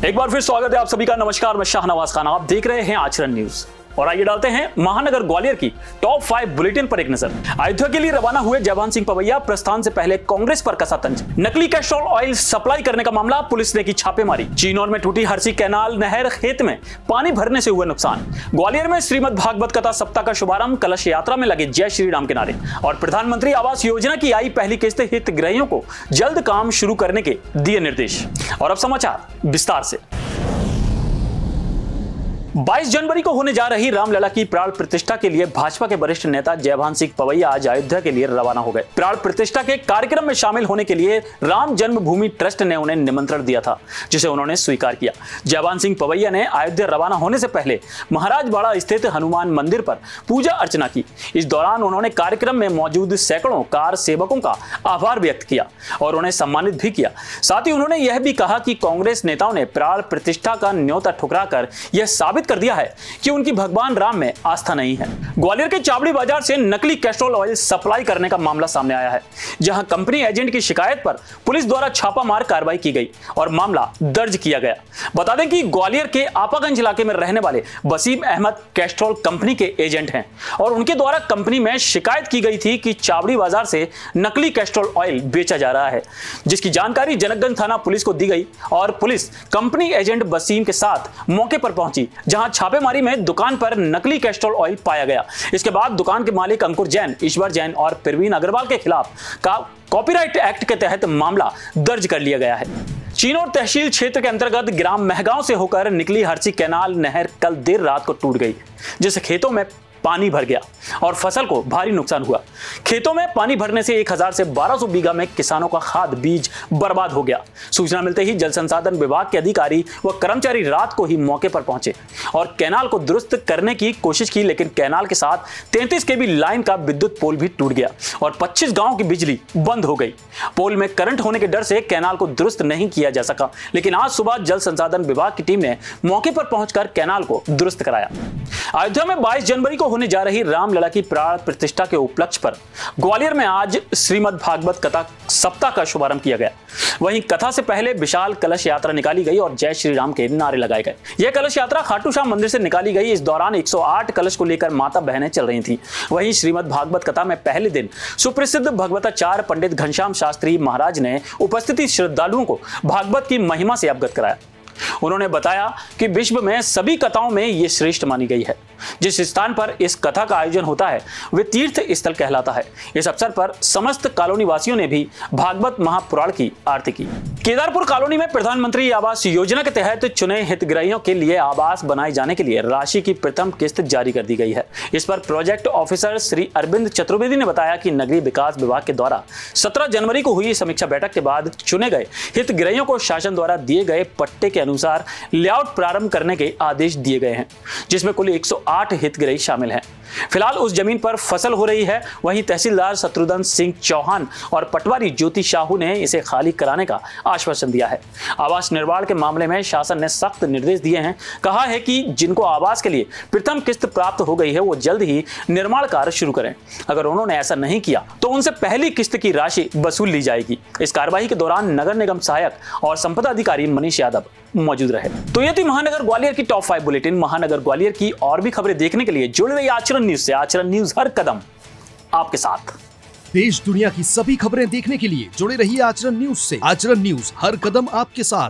एक बार फिर स्वागत है आप सभी का। नमस्कार, मैं शाहनवाज खान, आप देख रहे हैं आचरण न्यूज। और आइए डालते हैं महानगर ग्वालियर की टॉप 5 बुलेटिन पर एक नजर। अयोध्या के लिए रवाना हुए जयभान सिंह पवैया प्रस्थान से पहले कांग्रेस पर कसा तंज। नकली कैस्ट्रोल ऑयल सप्लाई करने का मामला, पुलिस ने की छापेमारी। चिनौर में टूटी हरसी कैनाल नहर, खेत में पानी भरने से हुआ नुकसान। ग्वालियर में श्रीमद भागवत कथा सप्ताह का शुभारंभ, कलश यात्रा में लगे जय श्री राम के नारे। और प्रधानमंत्री आवास योजना की आई पहली किस्त, हितग्राहियों को जल्द काम शुरू करने के दिए निर्देश। और अब समाचार विस्तार से। 22 जनवरी को होने जा रही रामलला की प्राण प्रतिष्ठा के लिए भाजपा के वरिष्ठ नेता जयभान सिंह पवैया आज अयोध्या के लिए रवाना हो गए। प्राण प्रतिष्ठा के कार्यक्रम में शामिल होने के लिए राम जन्मभूमि ट्रस्ट ने उन्हें निमंत्रण दिया था, जिसे उन्होंने स्वीकार किया। जयभान सिंह पवैया ने अयोध्या रवाना होने से पहले महाराजवाड़ा स्थित हनुमान मंदिर पर पूजा अर्चना की। इस दौरान उन्होंने कार्यक्रम में मौजूद सैकड़ों कार सेवकों का आभार व्यक्त किया और उन्हें सम्मानित भी किया। साथ ही उन्होंने यह भी कहा कि कांग्रेस नेताओं ने प्राण प्रतिष्ठा का न्योता ठुकराकर यह साबित कर दिया है कि उनकी भगवान राम में आस्था नहीं है। ग्वालियर के चावड़ी बाजार से नकली कैस्ट्रोल ऑयल सप्लाई करने का मामला सामने आया है, जहां कंपनी एजेंट की शिकायत पर पुलिस द्वारा छापामार कार्रवाई की गई और मामला दर्ज किया गया। बता दें कि ग्वालियर के आपागंज इलाके में रहने वाले वसीम अहमद कैस्ट्रोल कंपनी के एजेंट हैं और उनके द्वारा कंपनी में शिकायत की गई थी कि चावड़ी बाजार से नकली कैस्ट्रोल ऑयल बेचा जा रहा है, जिसकी जानकारी जनकगंज थाना पुलिस को दी गई और पुलिस कंपनी एजेंट वसीम के साथ मौके पर पहुंची, जहां छापेमारी में दुकान पर नकली कैस्ट्रोल ऑयल पाया गया। इसके बाद दुकान के मालिक अंकुर जैन, ईश्वर जैन और प्रवीण अग्रवाल के खिलाफ कॉपीराइट एक्ट के तहत मामला दर्ज कर लिया गया है। चिनौर तहसील क्षेत्र के अंतर्गत ग्राम महगांव से होकर निकली हरसी कैनाल नहर कल देर रात को टूट गई, जिससे खेतों में पानी भर गया और फसल को भारी नुकसान हुआ। खेतों में पानी भरने से 1000 से 1200 बीघा में किसानों का खाद बीज बर्बाद हो गया। सूचना मिलते ही जल संसाधन विभाग के अधिकारी व कर्मचारी रात को ही मौके पर पहुंचे और कैनाल को दुरुस्त करने की कोशिश की, लेकिन कैनाल के साथ 33 केवी लाइन का विद्युत पोल भी टूट गया और 25 गांवों की बिजली बंद हो गई। पोल में करंट होने के डर से कैनाल को दुरुस्त नहीं किया जा सका, लेकिन आज सुबह जल संसाधन विभाग की टीम ने मौके पर पहुंचकर कैनाल को दुरुस्त कराया। अयोध्या में 22 जनवरी को होने जा रही रामलला की प्राण प्रतिष्ठा के उपलक्ष्य पर ग्वालियर में आज श्रीमद भागवत कथा सप्ताह का शुभारंभ किया गया। वहीं कथा से पहले विशाल कलश यात्रा निकाली गई और जय श्री राम के नारे लगाए गए। यह कलश यात्रा खाटू श्याम मंदिर से निकाली गई। इस दौरान 108 कलश को लेकर माता बहनें चल रही थीं। वहीं श्रीमद भागवत कथा में पहले दिन सुप्रसिद्ध भगवताचार्य पंडित घनश्याम शास्त्री महाराज ने उपस्थित श्रद्धालुओं को भागवत की महिमा से अवगत कराया। उन्होंने बताया कि विश्व में सभी कथाओं में ये श्रेष्ठ मानी गई है। जिस स्थान पर इस कथा का आयोजन होता है वे तीर्थ स्थल कहलाता है। इस अवसर पर समस्त कॉलोनी वासियों ने भी भागवत महापुराण की आरती की। केदारपुर कॉलोनी में प्रधानमंत्री आवास योजना के तहत चुने हितग्राहियों के लिए आवास बनाए जाने के लिए राशि की प्रथम किस्त जारी कर दी गई है। इस पर प्रोजेक्ट ऑफिसर श्री अरविंद चतुर्वेदी ने बताया कि नगरीय विकास विभाग के द्वारा 17 जनवरी को हुई समीक्षा बैठक के बाद चुने गए हितग्राहियों को शासन द्वारा दिए गए पट्टे के अनुसार लेआउट प्रारंभ करने के आदेश दिए गए हैं, जिसमें कुल 108 हितग्राही शामिल हैं। फिलहाल उस जमीन पर फसल हो रही है। वहीं तहसीलदार शत्रुघ्न सिंह चौहान और पटवारी ज्योति साहू ने इसे खाली कराने का आश्वासन दिया है। आवास निर्माण के मामले में शासन ने सख्त निर्देश दिए हैं। कहा है कि जिनको आवास के लिए प्रथम किस्त प्राप्त हो गई है वो जल्द ही निर्माण कार्य शुरू करें। अगर उन्होंने ऐसा नहीं किया तो उनसे पहली किस्त की राशि वसूल ली जाएगी। इस कार्यवाही के दौरान नगर निगम सहायक और संपदा अधिकारी मनीष यादव मौजूद रहे। तो ये थी महानगर ग्वालियर की टॉप 5 बुलेटिन। महानगर ग्वालियर की और भी खबरें देखने के लिए जुड़े रहिए आचरण न्यूज से। आचरण न्यूज हर कदम आपके साथ। देश दुनिया की सभी खबरें देखने के लिए जुड़े रहिए आचरण न्यूज से। आचरण न्यूज हर कदम आपके साथ।